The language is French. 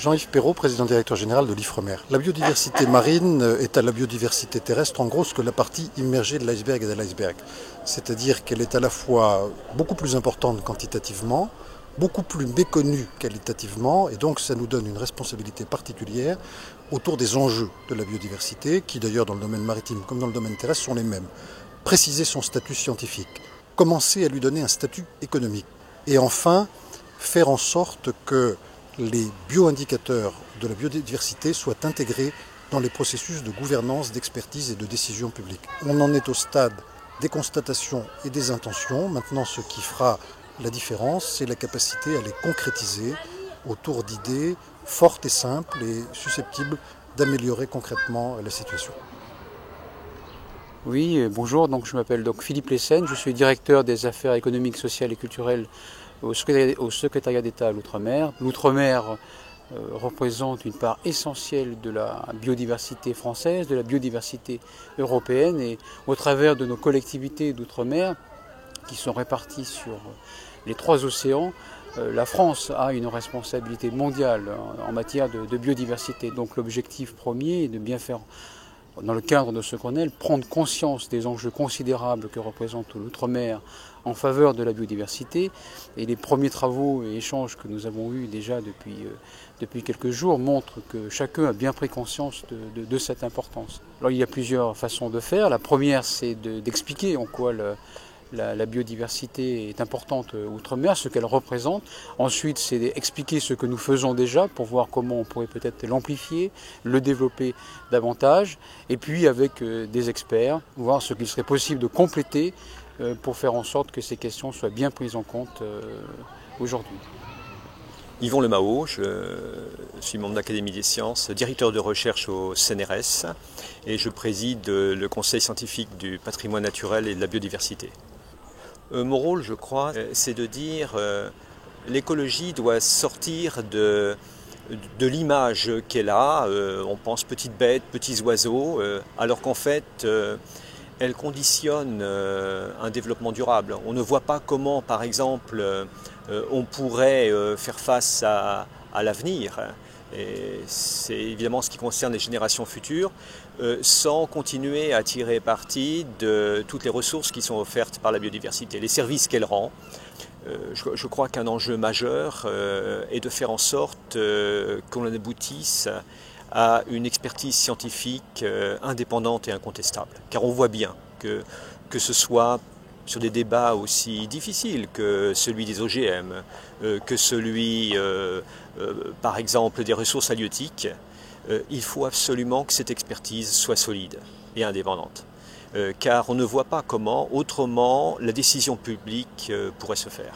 Jean-Yves Perrault, président directeur général de l'Ifremer. La biodiversité marine est à la biodiversité terrestre en gros ce que la partie immergée de l'iceberg est à l'iceberg. C'est-à-dire qu'elle est à la fois beaucoup plus importante quantitativement, beaucoup plus méconnue qualitativement, et donc ça nous donne une responsabilité particulière autour des enjeux de la biodiversité, qui d'ailleurs dans le domaine maritime comme dans le domaine terrestre sont les mêmes. Préciser son statut scientifique, commencer à lui donner un statut économique, et enfin faire en sorte que les bioindicateurs de la biodiversité soient intégrés dans les processus de gouvernance, d'expertise et de décision publique. On en est au stade des constatations et des intentions. Maintenant, ce qui fera la différence, c'est la capacité à les concrétiser autour d'idées fortes et simples et susceptibles d'améliorer concrètement la situation. Oui, bonjour, je m'appelle Philippe Lessène, je suis directeur des affaires économiques, sociales et culturelles au secrétariat d'État à l'Outre-mer. L'Outre-mer représente une part essentielle de la biodiversité française, de la biodiversité européenne, et au travers de nos collectivités d'Outre-mer qui sont réparties sur les 3 océans, la France a une responsabilité mondiale en matière de biodiversité. Donc l'objectif premier est de bien faire, dans le cadre de ce Grenelle, prendre conscience des enjeux considérables que représente l'outre-mer en faveur de la biodiversité. Et les premiers travaux et échanges que nous avons eus déjà depuis quelques jours montrent que chacun a bien pris conscience de cette importance. Alors il y a plusieurs façons de faire. La première, c'est d'expliquer en quoi la biodiversité est importante outre-mer, ce qu'elle représente. Ensuite, c'est d'expliquer ce que nous faisons déjà pour voir comment on pourrait peut-être l'amplifier, le développer davantage. Et puis, avec des experts, voir ce qu'il serait possible de compléter pour faire en sorte que ces questions soient bien prises en compte aujourd'hui. Yvon Lemao, je suis membre de l'Académie des sciences, directeur de recherche au CNRS et je préside le conseil scientifique du patrimoine naturel et de la biodiversité. Mon rôle, je crois, c'est de dire l'écologie doit sortir de l'image qu'elle a. On pense petites bêtes, petits oiseaux, alors qu'en fait, elle conditionne un développement durable. On ne voit pas comment, par exemple, on pourrait faire face à l'avenir. Et c'est évidemment ce qui concerne les générations futures, sans continuer à tirer parti de toutes les ressources qui sont offertes par la biodiversité, les services qu'elle rend. Je crois qu'un enjeu majeur est de faire en sorte qu'on aboutisse à une expertise scientifique indépendante et incontestable. Car on voit bien que ce soit sur des débats aussi difficiles que celui des OGM, que celui, par exemple, des ressources halieutiques, il faut absolument que cette expertise soit solide et indépendante. Car on ne voit pas comment, autrement, la décision publique pourrait se faire.